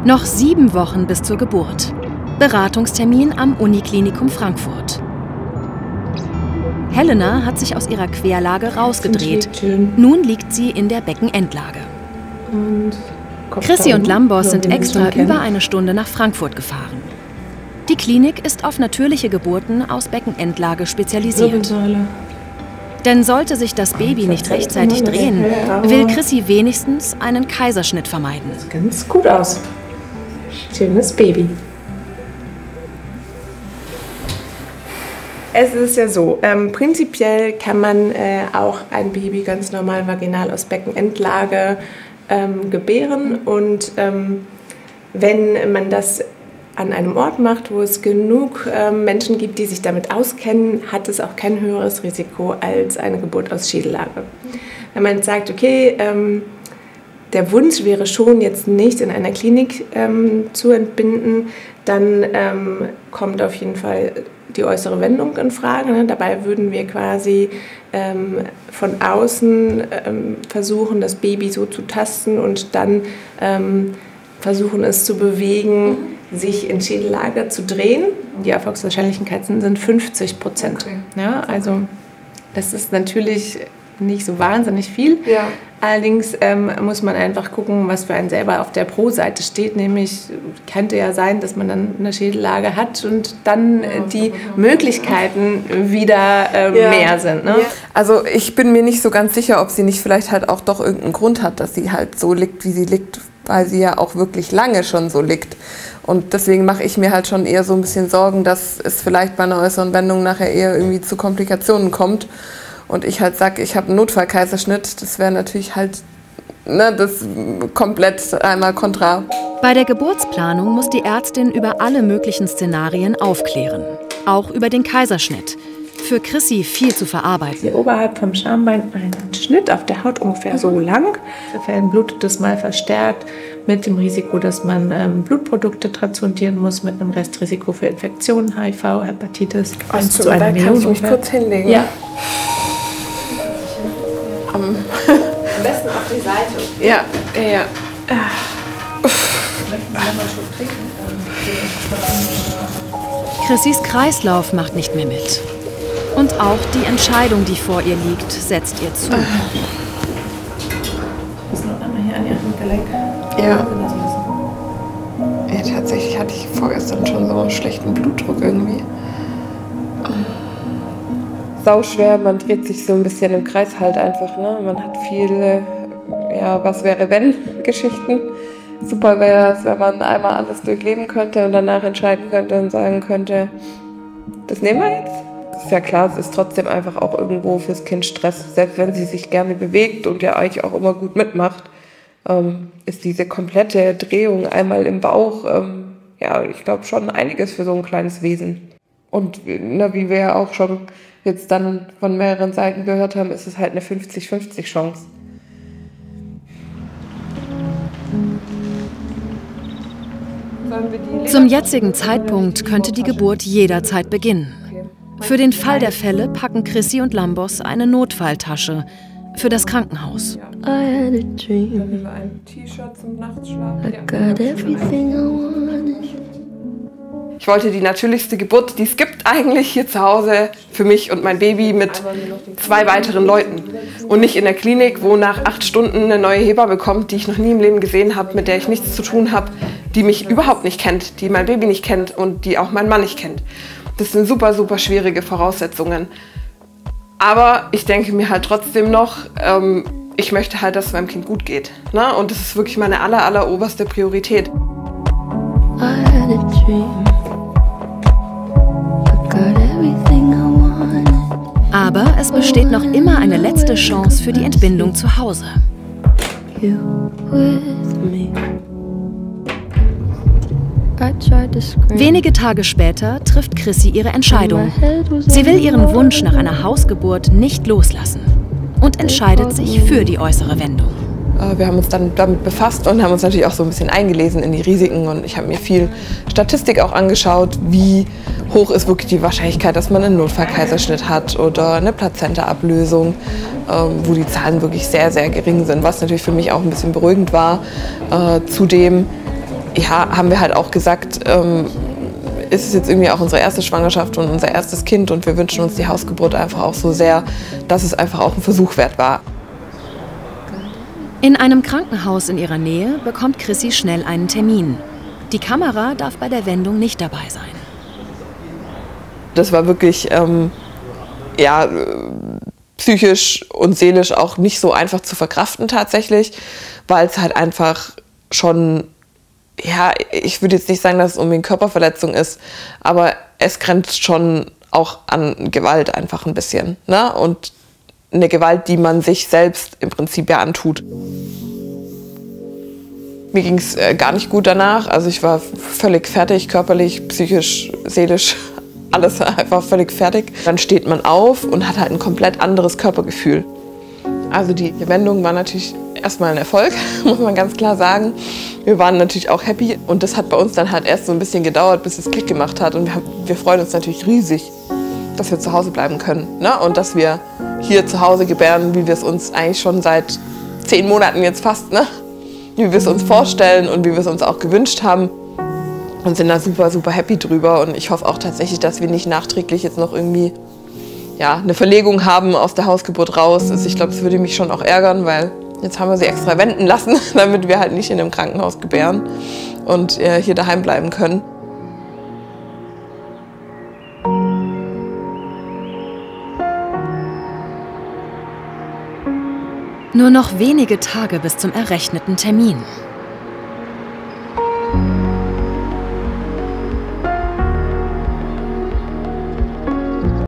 Noch 7 Wochen bis zur Geburt. Beratungstermin am Uniklinikum Frankfurt. Helena hat sich aus ihrer Querlage rausgedreht. Nun liegt sie in der Beckenendlage. Chrissy und Lambos sind extra über eine Stunde nach Frankfurt gefahren. Die Klinik ist auf natürliche Geburten aus Beckenendlage spezialisiert. Denn sollte sich das Baby nicht rechtzeitig drehen, will Chrissy wenigstens einen Kaiserschnitt vermeiden. Das sieht ganz gut aus. Schönes Baby. Es ist ja so, prinzipiell kann man auch ein Baby ganz normal vaginal aus Beckenendlage gebären. Und wenn man das an einem Ort macht, wo es genug Menschen gibt, die sich damit auskennen, hat es auch kein höheres Risiko als eine Geburt aus Schädellage. Wenn man jetzt sagt, okay, der Wunsch wäre schon, jetzt nicht in einer Klinik zu entbinden, dann kommt auf jeden Fall die äußere Wendung in Frage. Ne? Dabei würden wir quasi von außen versuchen, das Baby so zu tasten und dann versuchen, es zu bewegen, sich in Schädellage zu drehen. Die Erfolgswahrscheinlichkeiten sind 50%. Okay. Ja, also das ist natürlich nicht so wahnsinnig viel. Ja. Allerdings muss man einfach gucken, was für einen selber auf der Pro-Seite steht. Nämlich könnte ja sein, dass man dann eine Schädellage hat und dann die Möglichkeiten wieder mehr sind. Ne? Ja. Also ich bin mir nicht so ganz sicher, ob sie nicht vielleicht halt auch doch irgendeinen Grund hat, dass sie halt so liegt, wie sie liegt, weil sie ja auch wirklich lange schon so liegt. Und deswegen mache ich mir halt schon eher so ein bisschen Sorgen, dass es vielleicht bei einer äußeren Wendung nachher eher irgendwie zu Komplikationen kommt. Und ich halt sage, ich habe einen Notfallkaiserschnitt, das wäre natürlich halt das komplett einmal kontra. Bei der Geburtsplanung muss die Ärztin über alle möglichen Szenarien aufklären. Auch über den Kaiserschnitt. Für Chrissy viel zu verarbeiten. Hier oberhalb vom Schambein einen Schnitt auf der Haut ungefähr so lang. Fällen blutet es mal verstärkt mit dem Risiko, dass man Blutprodukte transplantieren muss, mit einem Restrisiko für Infektionen, HIV, Hepatitis. 1 zu 1 Million. Kannst du mich kurz hinlegen? Ja. Am besten auf die Seite. Ja, ja. Chrissys Kreislauf macht nicht mehr mit. Und auch die Entscheidung, die vor ihr liegt, setzt ihr zu. Ist noch einmal hier an Ihrem Gelenk? Ja. Ja, tatsächlich hatte ich vorgestern schon so einen schlechten Blutdruck irgendwie. Sauschwer, man dreht sich so ein bisschen im Kreis halt einfach. Ne? Man hat viele, was wäre wenn Geschichten. Super wäre es, wenn man einmal alles durchleben könnte und danach entscheiden könnte und sagen könnte, das nehmen wir jetzt. Ist ja klar, es ist trotzdem einfach auch irgendwo fürs Kind Stress. Selbst wenn sie sich gerne bewegt und ja eigentlich auch immer gut mitmacht, ist diese komplette Drehung einmal im Bauch, ich glaube schon einiges für so ein kleines Wesen. Und wie wir ja auch schon jetzt dann von mehreren Seiten gehört haben, ist es halt eine 50-50 Chance. Zum jetzigen Zeitpunkt könnte die Geburt jederzeit beginnen. Für den Fall der Fälle packen Chrissy und Lambos eine Notfalltasche für das Krankenhaus. Ich wollte die natürlichste Geburt, die es gibt eigentlich hier zu Hause für mich und mein Baby mit 2 weiteren Leuten. Und nicht in der Klinik, wo nach 8 Stunden eine neue Hebamme kommt, die ich noch nie im Leben gesehen habe, mit der ich nichts zu tun habe, die mich überhaupt nicht kennt, die mein Baby nicht kennt und die auch meinen Mann nicht kennt. Das sind super, super schwierige Voraussetzungen. Aber ich denke mir halt trotzdem noch, ich möchte halt, dass es meinem Kind gut geht. Ne? Und das ist wirklich meine alleroberste Priorität. Aber es besteht noch immer eine letzte Chance für die Entbindung zu Hause. Wenige Tage später trifft Chrissy ihre Entscheidung. Sie will ihren Wunsch nach einer Hausgeburt nicht loslassen und entscheidet sich für die äußere Wendung. Wir haben uns dann damit befasst und haben uns natürlich auch so ein bisschen eingelesen in die Risiken. Und ich habe mir viel Statistik auch angeschaut, wie hoch ist wirklich die Wahrscheinlichkeit, dass man einen Notfallkaiserschnitt hat oder eine Plazentaablösung, wo die Zahlen wirklich sehr, sehr gering sind, was natürlich für mich auch ein bisschen beruhigend war. Zudem ja, haben wir halt auch gesagt, ist es jetzt irgendwie auch unsere erste Schwangerschaft und unser erstes Kind und wir wünschen uns die Hausgeburt einfach auch so sehr, dass es einfach auch ein Versuch wert war. In einem Krankenhaus in ihrer Nähe bekommt Chrissy schnell einen Termin. Die Kamera darf bei der Wendung nicht dabei sein. Das war wirklich ja, psychisch und seelisch auch nicht so einfach zu verkraften tatsächlich, weil es halt einfach schon, ja, ich würde jetzt nicht sagen, dass es unbedingt Körperverletzung ist, aber es grenzt schon auch an Gewalt einfach ein bisschen, ne? Und eine Gewalt, die man sich selbst im Prinzip ja antut. Mir ging es gar nicht gut danach, also ich war völlig fertig, körperlich, psychisch, seelisch, alles einfach völlig fertig. Dann steht man auf und hat halt ein komplett anderes Körpergefühl. Also die Wendung war natürlich erstmal ein Erfolg, muss man ganz klar sagen. Wir waren natürlich auch happy und das hat bei uns dann halt erst so ein bisschen gedauert, bis es Klick gemacht hat. Und wir freuen uns natürlich riesig, dass wir zu Hause bleiben können, ne? Und dass wir hier zu Hause gebären, wie wir es uns eigentlich schon seit 10 Monaten jetzt fast, ne? Wie wir es uns vorstellen und wie wir es uns auch gewünscht haben. Und sind da super, super happy drüber. Und ich hoffe auch tatsächlich, dass wir nicht nachträglich jetzt noch irgendwie ja, eine Verlegung haben aus der Hausgeburt raus. Also ich glaube, das würde mich schon auch ärgern, weil jetzt haben wir sie extra wenden lassen, damit wir halt nicht in einem Krankenhaus gebären und hier daheim bleiben können. Nur noch wenige Tage bis zum errechneten Termin.